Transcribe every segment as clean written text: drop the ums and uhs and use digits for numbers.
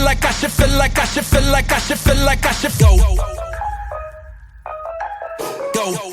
like I should feel like I should feel like I should feel like I should go. Go.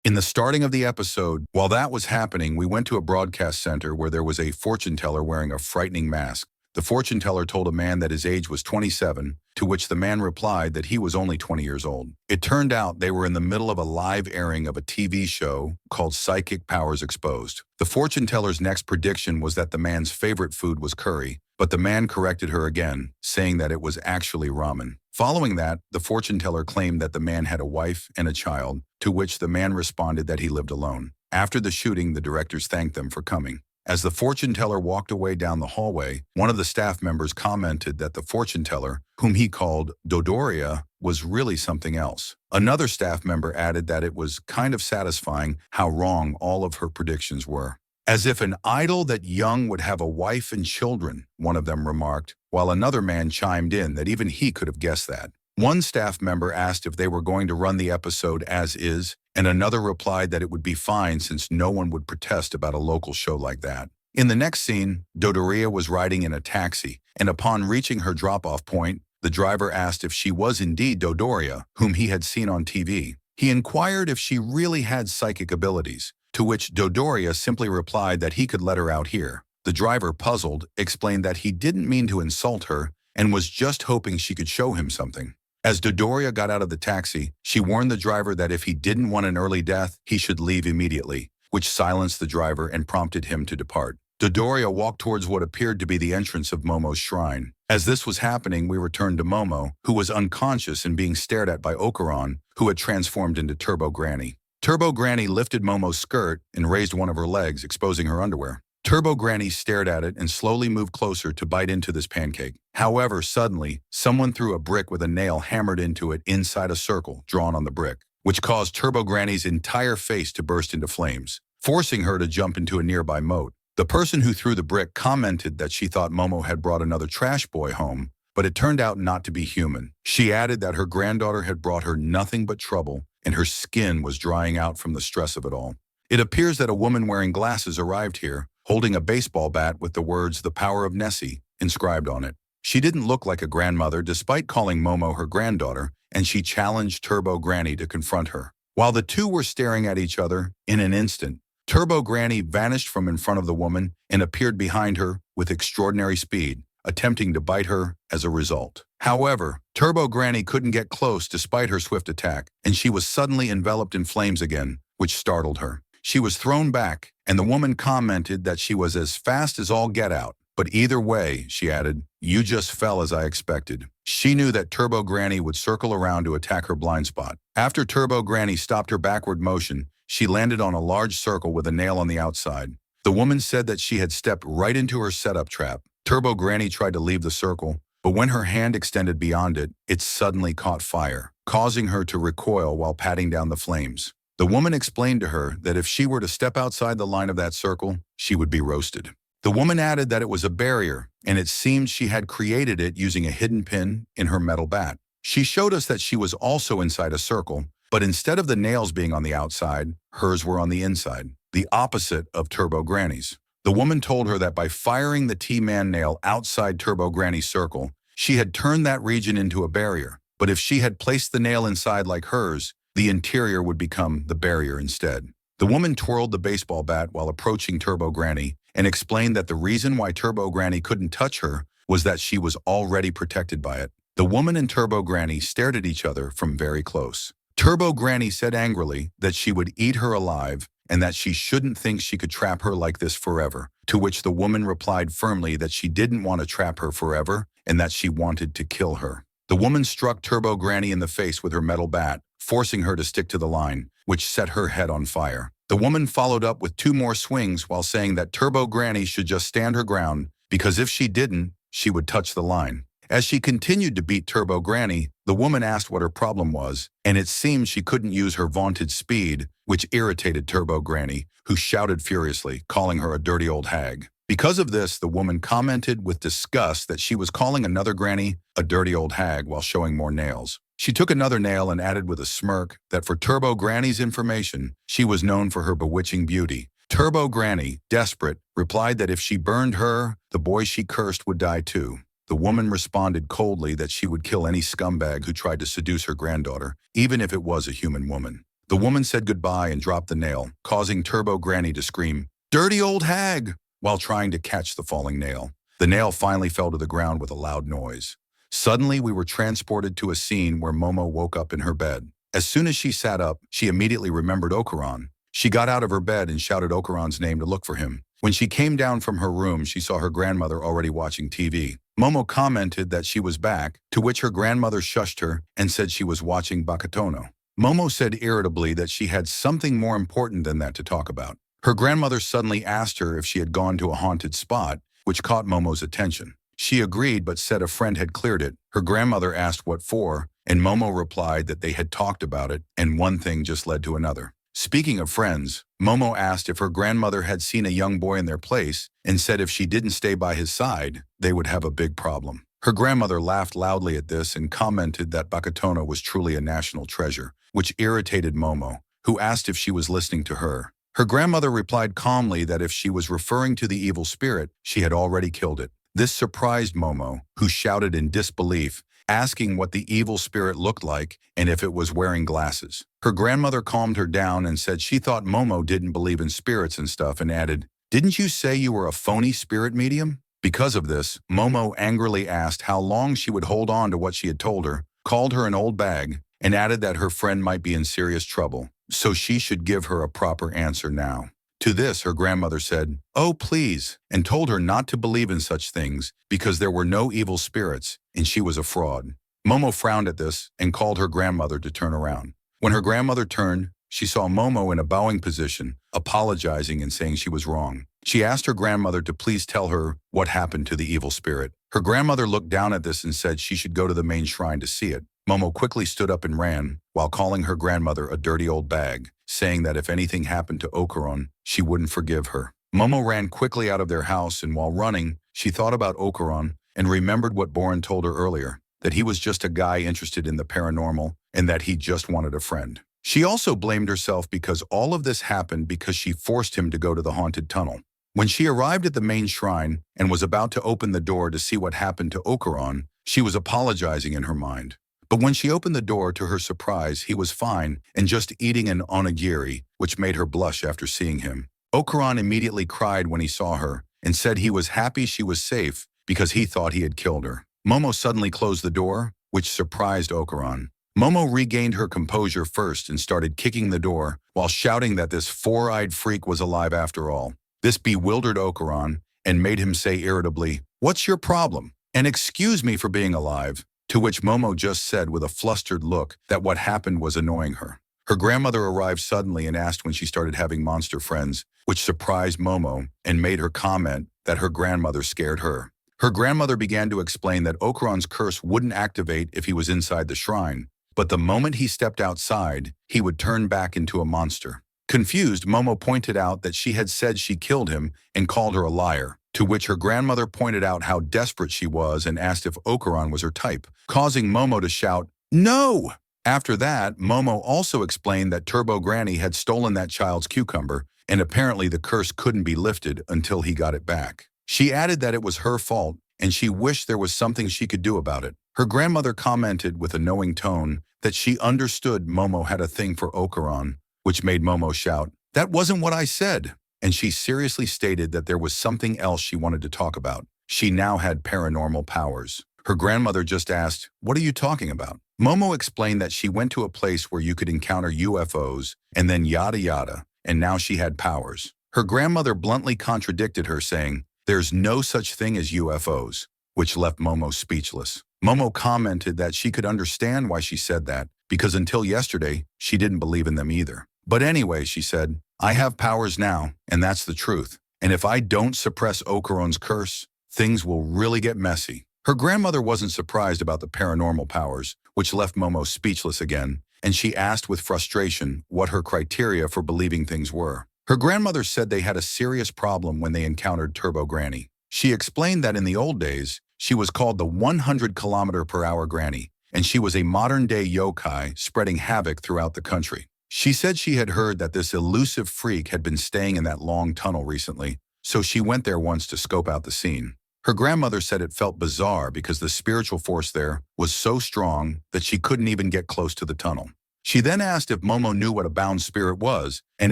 In the starting of the episode, while that was happening, we went to a broadcast center where there was a fortune teller wearing a frightening mask. The fortune teller told a man that his age was 27, to which the man replied that he was only 20 years old. It turned out they were in the middle of a live airing of a TV show called Psychic Powers Exposed. The fortune teller's next prediction was that the man's favorite food was curry, but the man corrected her again, saying that it was actually ramen. Following that, the fortune teller claimed that the man had a wife and a child, to which the man responded that he lived alone. After the shooting, the directors thanked them for coming. As the fortune teller walked away down the hallway, one of the staff members commented that the fortune teller, whom he called Dodoria, was really something else. Another staff member added that it was kind of satisfying how wrong all of her predictions were. As if an idol that young would have a wife and children, one of them remarked, while another man chimed in that even he could have guessed that. One staff member asked if they were going to run the episode as is, and another replied that it would be fine since no one would protest about a local show like that. In the next scene, Dodoria was riding in a taxi, and upon reaching her drop-off point, the driver asked if she was indeed Dodoria, whom he had seen on TV. He inquired if she really had psychic abilities, to which Dodoria simply replied that he could let her out here. The driver, puzzled, explained that he didn't mean to insult her and was just hoping she could show him something. As Dodoria got out of the taxi, she warned the driver that if he didn't want an early death, he should leave immediately, which silenced the driver and prompted him to depart. Dodoria walked towards what appeared to be the entrance of Momo's shrine. As this was happening, we returned to Momo, who was unconscious and being stared at by Okuran, who had transformed into Turbo Granny. Turbo Granny lifted Momo's skirt and raised one of her legs, exposing her underwear. Turbo Granny stared at it and slowly moved closer to bite into this pancake. However, suddenly, someone threw a brick with a nail hammered into it inside a circle drawn on the brick, which caused Turbo Granny's entire face to burst into flames, forcing her to jump into a nearby moat. The person who threw the brick commented that she thought Momo had brought another trash boy home, but it turned out not to be human. She added that her granddaughter had brought her nothing but trouble, and her skin was drying out from the stress of it all. It appears that a woman wearing glasses arrived here, holding a baseball bat with the words "The Power of Nessie" inscribed on it. She didn't look like a grandmother despite calling Momo her granddaughter, and she challenged Turbo Granny to confront her. While the two were staring at each other, in an instant, Turbo Granny vanished from in front of the woman and appeared behind her with extraordinary speed, attempting to bite her as a result. However, Turbo Granny couldn't get close despite her swift attack, and she was suddenly enveloped in flames again, which startled her. She was thrown back, and the woman commented that she was as fast as all get out. But either way, she added, "You just fell as I expected." She knew that Turbo Granny would circle around to attack her blind spot. After Turbo Granny stopped her backward motion, she landed on a large circle with a nail on the outside. The woman said that she had stepped right into her setup trap. Turbo Granny tried to leave the circle, but when her hand extended beyond it, it suddenly caught fire, causing her to recoil while patting down the flames. The woman explained to her that if she were to step outside the line of that circle, she would be roasted. The woman added that it was a barrier, and it seemed she had created it using a hidden pin in her metal bat. She showed us that she was also inside a circle, but instead of the nails being on the outside, hers were on the inside, the opposite of Turbo Granny's. The woman told her that by firing the T-Man nail outside Turbo Granny's circle, she had turned that region into a barrier, but if she had placed the nail inside like hers, the interior would become the barrier instead. The woman twirled the baseball bat while approaching Turbo Granny and explained that the reason why Turbo Granny couldn't touch her was that she was already protected by it. The woman and Turbo Granny stared at each other from very close. Turbo Granny said angrily that she would eat her alive and that she shouldn't think she could trap her like this forever, to which the woman replied firmly that she didn't want to trap her forever and that she wanted to kill her. The woman struck Turbo Granny in the face with her metal bat, forcing her to stick to the line, which set her head on fire. The woman followed up with 2 more swings while saying that Turbo Granny should just stand her ground because if she didn't, she would touch the line. As she continued to beat Turbo Granny, the woman asked what her problem was, and it seemed she couldn't use her vaunted speed, which irritated Turbo Granny, who shouted furiously, calling her a dirty old hag. Because of this, the woman commented with disgust that she was calling another granny a dirty old hag while showing more nails. She took another nail and added with a smirk that for Turbo Granny's information, she was known for her bewitching beauty, Turbo Granny, desperate, replied that if she burned her, the boy she cursed would die too. The woman responded coldly that she would kill any scumbag who tried to seduce her granddaughter, even if it was a human woman. The woman said goodbye and dropped the nail, causing Turbo Granny to scream, "Dirty old hag!" while trying to catch the falling nail. The nail finally fell to the ground with a loud noise. Suddenly, we were transported to a scene where Momo woke up in her bed. As soon as she sat up, she immediately remembered Okuran. She got out of her bed and shouted Okuran's name to look for him. When she came down from her room, she saw her grandmother already watching TV. Momo commented that she was back, to which her grandmother shushed her and said she was watching Bakatono. Momo said irritably that she had something more important than that to talk about. Her grandmother suddenly asked her if she had gone to a haunted spot, which caught Momo's attention. She agreed but said a friend had cleared it. Her grandmother asked what for, and Momo replied that they had talked about it, and one thing just led to another. Speaking of friends, Momo asked if her grandmother had seen a young boy in their place and said if she didn't stay by his side, they would have a big problem. Her grandmother laughed loudly at this and commented that Bakatono was truly a national treasure, which irritated Momo, who asked if she was listening to her. Her grandmother replied calmly that if she was referring to the evil spirit, she had already killed it. This surprised Momo, who shouted in disbelief, asking what the evil spirit looked like and if it was wearing glasses. Her grandmother calmed her down and said she thought Momo didn't believe in spirits and stuff and added, "Didn't you say you were a phony spirit medium?" Because of this, Momo angrily asked how long she would hold on to what she had told her, called her an old bag, and added that her friend might be in serious trouble, so she should give her a proper answer now. To this, her grandmother said, "Oh, please," and told her not to believe in such things because there were no evil spirits and she was a fraud. Momo frowned at this and called her grandmother to turn around. When her grandmother turned, she saw Momo in a bowing position, apologizing and saying she was wrong. She asked her grandmother to please tell her what happened to the evil spirit. Her grandmother looked down at this and said she should go to the main shrine to see it. Momo quickly stood up and ran, while calling her grandmother a dirty old bag, saying that if anything happened to Okuron, she wouldn't forgive her. Momo ran quickly out of their house, and while running, she thought about Okuron and remembered what Boren told her earlier, that he was just a guy interested in the paranormal and that he just wanted a friend. She also blamed herself because all of this happened because she forced him to go to the haunted tunnel. When she arrived at the main shrine and was about to open the door to see what happened to Okuron, she was apologizing in her mind. But when she opened the door, to her surprise, he was fine and just eating an onigiri, which made her blush after seeing him. Okuron immediately cried when he saw her and said he was happy she was safe because he thought he had killed her. Momo suddenly closed the door, which surprised Okuron. Momo regained her composure first and started kicking the door while shouting that this four-eyed freak was alive after all. This bewildered Okuron and made him say irritably, "What's your problem? And excuse me for being alive." To which Momo just said with a flustered look that what happened was annoying her. Her grandmother arrived suddenly and asked when she started having monster friends, which surprised Momo and made her comment that her grandmother scared her. Her grandmother began to explain that Okuron's curse wouldn't activate if he was inside the shrine, but the moment he stepped outside, he would turn back into a monster. Confused, Momo pointed out that she had said she killed him and called her a liar, to which her grandmother pointed out how desperate she was and asked if Okuron was her type, causing Momo to shout, "No!" After that, Momo also explained that Turbo Granny had stolen that child's cucumber, and apparently the curse couldn't be lifted until he got it back. She added that it was her fault, and she wished there was something she could do about it. Her grandmother commented with a knowing tone that she understood Momo had a thing for Okuron, which made Momo shout, "That wasn't what I said!" And she seriously stated that there was something else she wanted to talk about. She now had paranormal powers. Her grandmother just asked, "What are you talking about?" Momo explained that she went to a place where you could encounter UFOs, and then yada yada, and now she had powers. Her grandmother bluntly contradicted her, saying, "There's no such thing as UFOs," which left Momo speechless. Momo commented that she could understand why she said that, because until yesterday, she didn't believe in them either. But anyway, she said, "I have powers now, and that's the truth. And if I don't suppress Okuron's curse, things will really get messy." Her grandmother wasn't surprised about the paranormal powers, which left Momo speechless again, and she asked with frustration what her criteria for believing things were. Her grandmother said they had a serious problem when they encountered Turbo Granny. She explained that in the old days, she was called the 100-kilometer-per-hour Granny, and she was a modern-day yokai spreading havoc throughout the country. She said she had heard that this elusive freak had been staying in that long tunnel recently, so she went there once to scope out the scene. Her grandmother said it felt bizarre because the spiritual force there was so strong that she couldn't even get close to the tunnel. She then asked if Momo knew what a bound spirit was and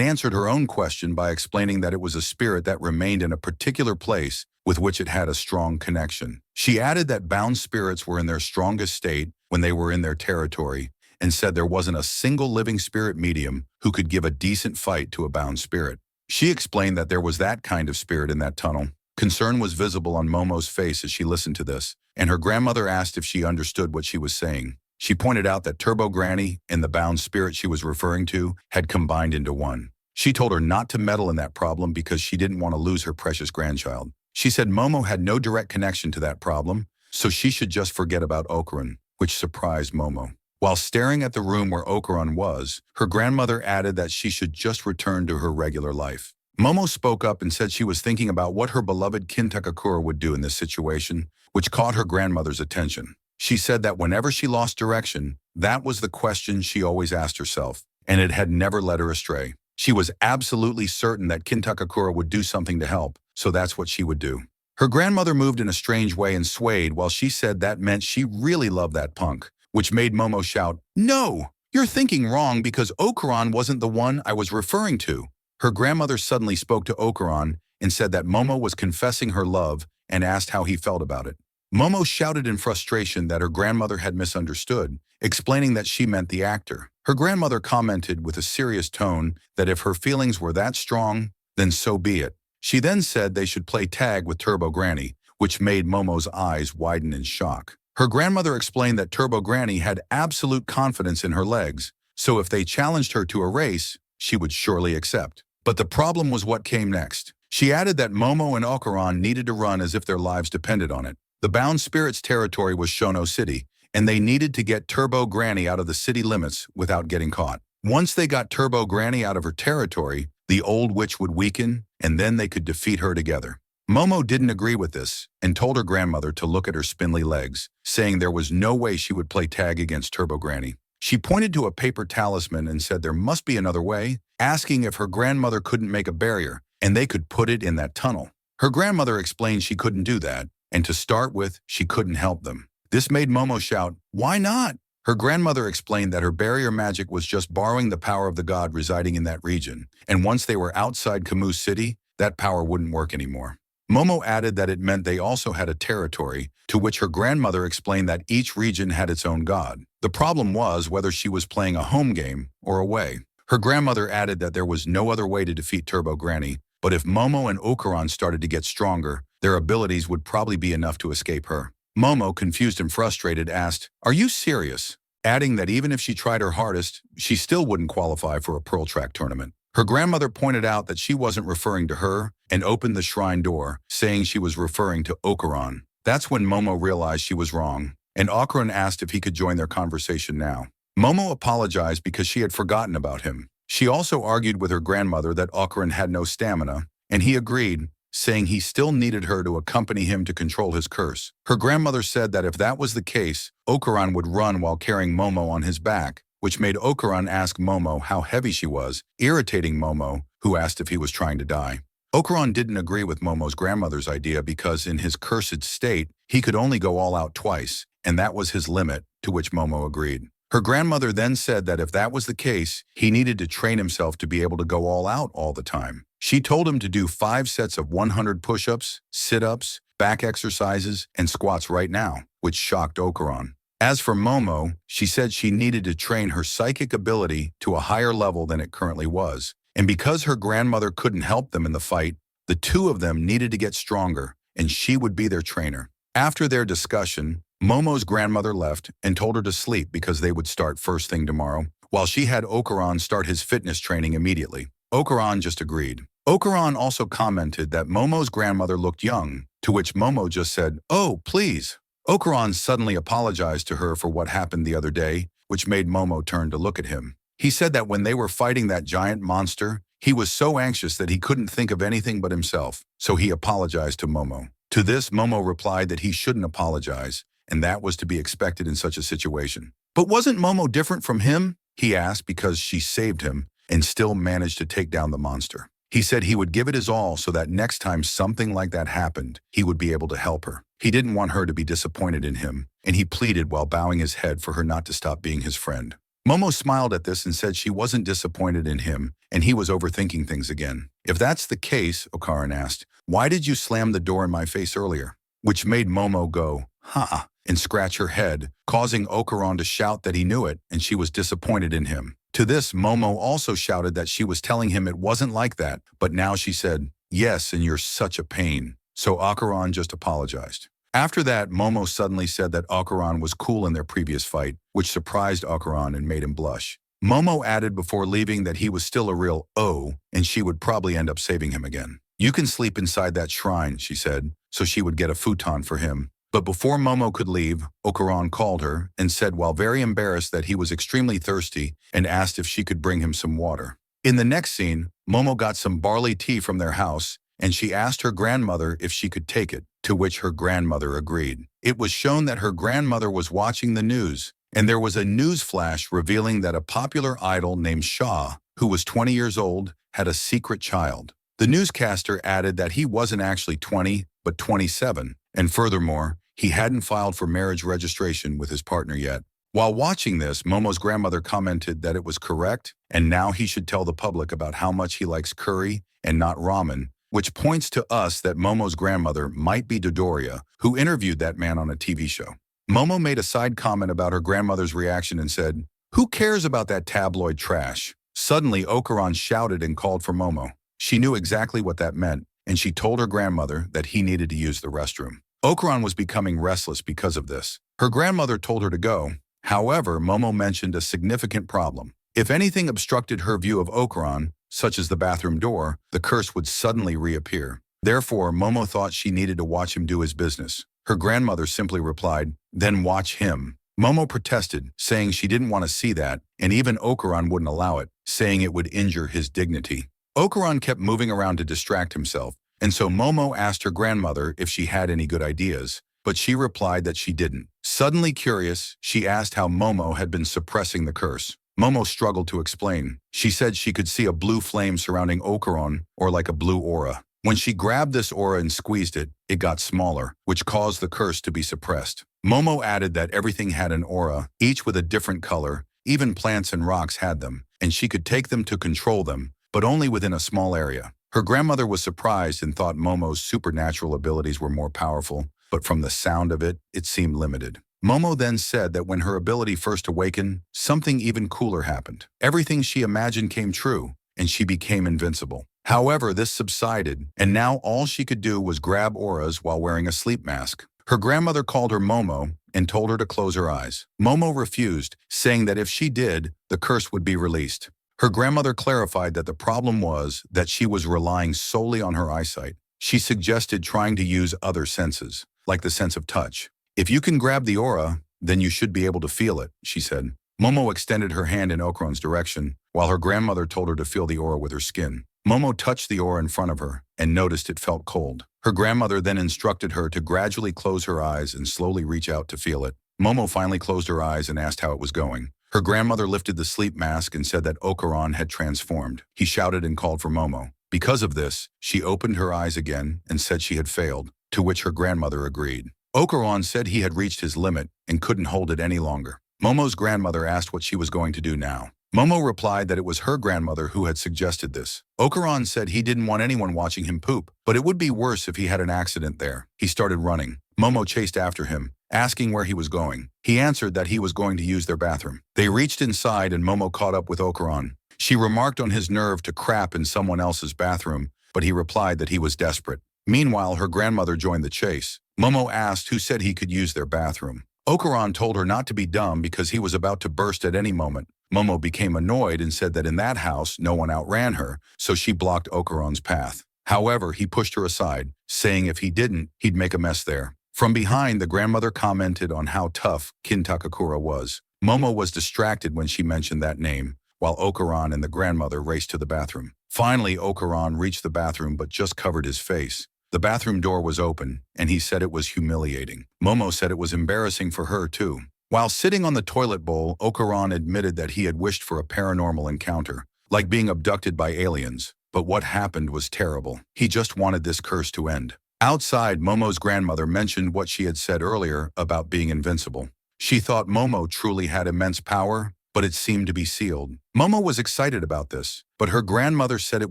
answered her own question by explaining that it was a spirit that remained in a particular place with which it had a strong connection. She added that bound spirits were in their strongest state when they were in their territory and said there wasn't a single living spirit medium who could give a decent fight to a bound spirit. She explained that there was that kind of spirit in that tunnel. Concern was visible on Momo's face as she listened to this, and her grandmother asked if she understood what she was saying. She pointed out that Turbo Granny and the bound spirit she was referring to had combined into one. She told her not to meddle in that problem because she didn't want to lose her precious grandchild. She said Momo had no direct connection to that problem, so she should just forget about Okuran, which surprised Momo. While staring at the room where Okuran was, her grandmother added that she should just return to her regular life. Momo spoke up and said she was thinking about what her beloved Kintakakura would do in this situation, which caught her grandmother's attention. She said that whenever she lost direction, that was the question she always asked herself, and it had never led her astray. She was absolutely certain that Kintakakura would do something to help, so that's what she would do. Her grandmother moved in a strange way and swayed while she said that meant she really loved that punk, which made Momo shout, "No! You're thinking wrong because Okuran wasn't the one I was referring to." Her grandmother suddenly spoke to Okuran and said that Momo was confessing her love and asked how he felt about it. Momo shouted in frustration that her grandmother had misunderstood, explaining that she meant the actor. Her grandmother commented with a serious tone that if her feelings were that strong, then so be it. She then said they should play tag with Turbo Granny, which made Momo's eyes widen in shock. Her grandmother explained that Turbo Granny had absolute confidence in her legs, so if they challenged her to a race, she would surely accept. But the problem was what came next. She added that Momo and Okuran needed to run as if their lives depended on it. The bound spirit's territory was Shono City, and they needed to get Turbo Granny out of the city limits without getting caught. Once they got Turbo Granny out of her territory, the old witch would weaken, and then they could defeat her together. Momo didn't agree with this and told her grandmother to look at her spindly legs, saying there was no way she would play tag against Turbo Granny. She pointed to a paper talisman and said there must be another way, asking if her grandmother couldn't make a barrier, and they could put it in that tunnel. Her grandmother explained she couldn't do that, and to start with, she couldn't help them. This made Momo shout, "Why not?" Her grandmother explained that her barrier magic was just borrowing the power of the god residing in that region, and once they were outside Camus City, that power wouldn't work anymore. Momo added that it meant they also had a territory, to which her grandmother explained that each region had its own god. The problem was whether she was playing a home game or away. Her grandmother added that there was no other way to defeat Turbo Granny, but if Momo and Okuran started to get stronger, their abilities would probably be enough to escape her. Momo, confused and frustrated, asked, "Are you serious?" adding that even if she tried her hardest, she still wouldn't qualify for a Pearl Track tournament. Her grandmother pointed out that she wasn't referring to her and opened the shrine door, saying she was referring to Okuran. That's when Momo realized she was wrong, and Okuran asked if he could join their conversation now. Momo apologized because she had forgotten about him. She also argued with her grandmother that Okuran had no stamina, and he agreed, saying he still needed her to accompany him to control his curse. Her grandmother said that if that was the case, Okuran would run while carrying Momo on his back, which made Okuran ask Momo how heavy she was, irritating Momo, who asked if he was trying to die. Okuran didn't agree with Momo's grandmother's idea because in his cursed state, he could only go all out twice, and that was his limit, to which Momo agreed. Her grandmother then said that if that was the case, he needed to train himself to be able to go all out all the time. She told him to do 5 sets of 100 push-ups, sit-ups, back exercises, and squats right now, which shocked Okuran. As for Momo, she said she needed to train her psychic ability to a higher level than it currently was. And because her grandmother couldn't help them in the fight, the two of them needed to get stronger, and she would be their trainer. After their discussion, Momo's grandmother left and told her to sleep because they would start first thing tomorrow, while she had Okuran start his fitness training immediately. Okuran just agreed. Okuran also commented that Momo's grandmother looked young, to which Momo just said, "Oh, please." Okuran suddenly apologized to her for what happened the other day, which made Momo turn to look at him. He said that when they were fighting that giant monster, he was so anxious that he couldn't think of anything but himself, so he apologized to Momo. To this, Momo replied that he shouldn't apologize, and that was to be expected in such a situation. But wasn't Momo different from him? He asked because she saved him and still managed to take down the monster. He said he would give it his all so that next time something like that happened, he would be able to help her. He didn't want her to be disappointed in him, and he pleaded while bowing his head for her not to stop being his friend. Momo smiled at this and said she wasn't disappointed in him, and he was overthinking things again. If that's the case, Okaran asked, why did you slam the door in my face earlier? Which made Momo go, ha, and scratch her head, causing Okaran to shout that he knew it and she was disappointed in him. To this, Momo also shouted that she was telling him it wasn't like that, but now she said, yes, and you're such a pain. So Okaran just apologized. After that, Momo suddenly said that Okaran was cool in their previous fight, which surprised Okaran and made him blush. Momo added before leaving that he was still a real O, and she would probably end up saving him again. You can sleep inside that shrine, she said, so she would get a futon for him. But before Momo could leave, Okaran called her and said while very embarrassed that he was extremely thirsty and asked if she could bring him some water. In the next scene, Momo got some barley tea from their house, and she asked her grandmother if she could take it, to which her grandmother agreed. It was shown that her grandmother was watching the news, and there was a news flash revealing that a popular idol named Shah, who was 20 years old, had a secret child. The newscaster added that he wasn't actually 20, but 27, and furthermore, he hadn't filed for marriage registration with his partner yet. While watching this, Momo's grandmother commented that it was correct, and now he should tell the public about how much he likes curry and not ramen, which points to us that Momo's grandmother might be Dodoria, who interviewed that man on a TV show. Momo made a side comment about her grandmother's reaction and said, "Who cares about that tabloid trash?" Suddenly, Okaran shouted and called for Momo. She knew exactly what that meant, and she told her grandmother that he needed to use the restroom. Okaran was becoming restless because of this. Her grandmother told her to go. However, Momo mentioned a significant problem. If anything obstructed her view of Okaran, such as the bathroom door, the curse would suddenly reappear. Therefore, Momo thought she needed to watch him do his business. Her grandmother simply replied, "Then watch him." Momo protested, saying she didn't want to see that, and even Okaran wouldn't allow it, saying it would injure his dignity. Okaran kept moving around to distract himself, and so Momo asked her grandmother if she had any good ideas, but she replied that she didn't. Suddenly curious, she asked how Momo had been suppressing the curse. Momo struggled to explain. She said she could see a blue flame surrounding Okaran, or like a blue aura. When she grabbed this aura and squeezed it, it got smaller, which caused the curse to be suppressed. Momo added that everything had an aura, each with a different color, even plants and rocks had them, and she could take them to control them, but only within a small area. Her grandmother was surprised and thought Momo's supernatural abilities were more powerful, but from the sound of it, it seemed limited. Momo then said that when her ability first awakened, something even cooler happened. Everything she imagined came true, and she became invincible. However, this subsided, and now all she could do was grab auras while wearing a sleep mask. Her grandmother called her Momo and told her to close her eyes. Momo refused, saying that if she did, the curse would be released. Her grandmother clarified that the problem was that she was relying solely on her eyesight. She suggested trying to use other senses, like the sense of touch. "If you can grab the aura, then you should be able to feel it," she said. Momo extended her hand in Okaran's direction, while her grandmother told her to feel the aura with her skin. Momo touched the aura in front of her and noticed it felt cold. Her grandmother then instructed her to gradually close her eyes and slowly reach out to feel it. Momo finally closed her eyes and asked how it was going. Her grandmother lifted the sleep mask and said that Okaran had transformed. He shouted and called for Momo. Because of this, she opened her eyes again and said she had failed, to which her grandmother agreed. Okaran said he had reached his limit and couldn't hold it any longer. Momo's grandmother asked what she was going to do now. Momo replied that it was her grandmother who had suggested this. Okaran said he didn't want anyone watching him poop, but it would be worse if he had an accident there. He started running. Momo chased after him, asking where he was going. He answered that he was going to use their bathroom. They reached inside and Momo caught up with Okaran. She remarked on his nerve to crap in someone else's bathroom, but he replied that he was desperate. Meanwhile, her grandmother joined the chase. Momo asked who said he could use their bathroom. Okaran told her not to be dumb because he was about to burst at any moment. Momo became annoyed and said that in that house, no one outran her, so she blocked Okaran's path. However, he pushed her aside, saying if he didn't, he'd make a mess there. From behind, the grandmother commented on how tough Kin Takakura was. Momo was distracted when she mentioned that name, while Okaran and the grandmother raced to the bathroom. Finally, Okaran reached the bathroom but just covered his face. The bathroom door was open, and he said it was humiliating. Momo said it was embarrassing for her too. While sitting on the toilet bowl, Okuran admitted that he had wished for a paranormal encounter, like being abducted by aliens. But what happened was terrible. He just wanted this curse to end. Outside, Momo's grandmother mentioned what she had said earlier about being invincible. She thought Momo truly had immense power, but it seemed to be sealed. Momo was excited about this, but her grandmother said it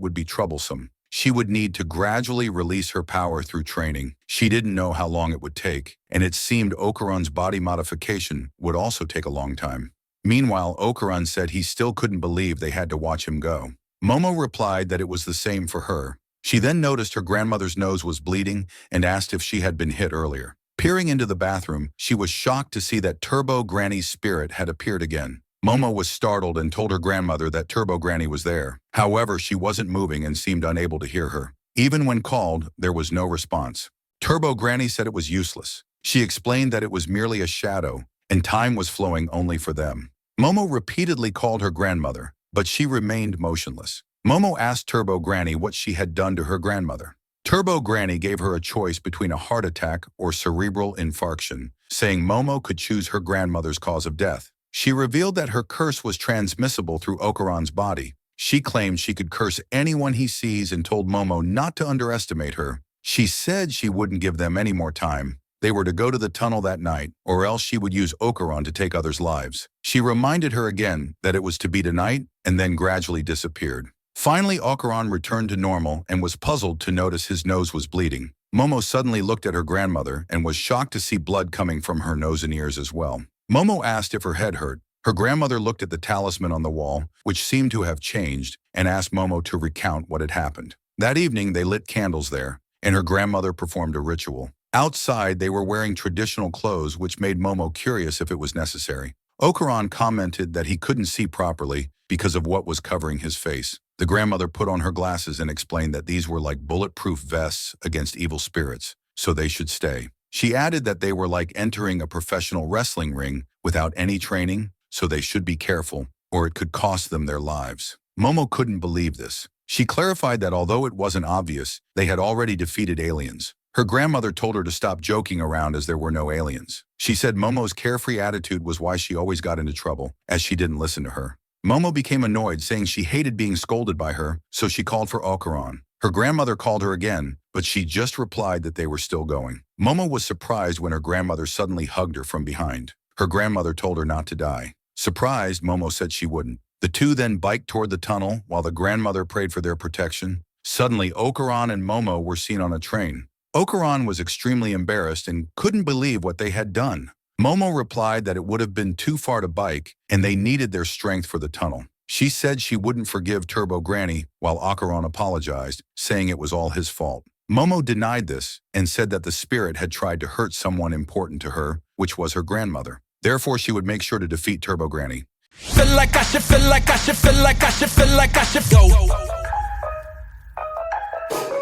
would be troublesome. She would need to gradually release her power through training. She didn't know how long it would take, and it seemed Okuran's body modification would also take a long time. Meanwhile, Okuran said he still couldn't believe they had to watch him go. Momo replied that it was the same for her. She then noticed her grandmother's nose was bleeding and asked if she had been hit earlier. Peering into the bathroom, she was shocked to see that Turbo Granny's spirit had appeared again. Momo was startled and told her grandmother that Turbo Granny was there. However, she wasn't moving and seemed unable to hear her. Even when called, there was no response. Turbo Granny said it was useless. She explained that it was merely a shadow, and time was flowing only for them. Momo repeatedly called her grandmother, but she remained motionless. Momo asked Turbo Granny what she had done to her grandmother. Turbo Granny gave her a choice between a heart attack or cerebral infarction, saying Momo could choose her grandmother's cause of death. She revealed that her curse was transmissible through Okuran's body. She claimed she could curse anyone he sees and told Momo not to underestimate her. She said she wouldn't give them any more time. They were to go to the tunnel that night, or else she would use Okuran to take others' lives. She reminded her again that it was to be tonight and then gradually disappeared. Finally, Okuran returned to normal and was puzzled to notice his nose was bleeding. Momo suddenly looked at her grandmother and was shocked to see blood coming from her nose and ears as well. Momo asked if her head hurt. Her grandmother looked at the talisman on the wall, which seemed to have changed, and asked Momo to recount what had happened. That evening, they lit candles there, and her grandmother performed a ritual. Outside, they were wearing traditional clothes, which made Momo curious if it was necessary. Okuran commented that he couldn't see properly because of what was covering his face. The grandmother put on her glasses and explained that these were like bulletproof vests against evil spirits, so they should stay. She added that they were like entering a professional wrestling ring without any training, so they should be careful, or it could cost them their lives. Momo couldn't believe this. She clarified that although it wasn't obvious, they had already defeated aliens. Her grandmother told her to stop joking around as there were no aliens. She said Momo's carefree attitude was why she always got into trouble, as she didn't listen to her. Momo became annoyed, saying she hated being scolded by her, so she called for Okuran. Her grandmother called her again, but she just replied that they were still going. Momo was surprised when her grandmother suddenly hugged her from behind. Her grandmother told her not to die. Surprised, Momo said she wouldn't. The two then biked toward the tunnel while the grandmother prayed for their protection. Suddenly, Okuran and Momo were seen on a train. Okuran was extremely embarrassed and couldn't believe what they had done. Momo replied that it would have been too far to bike and they needed their strength for the tunnel. She said she wouldn't forgive Turbo Granny while Okuran apologized, saying it was all his fault. Momo denied this and said that the spirit had tried to hurt someone important to her, which was her grandmother. Therefore, she would make sure to defeat Turbo Granny. Feel like I should, feel like I should, feel like I should, feel like I should go.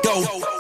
Go.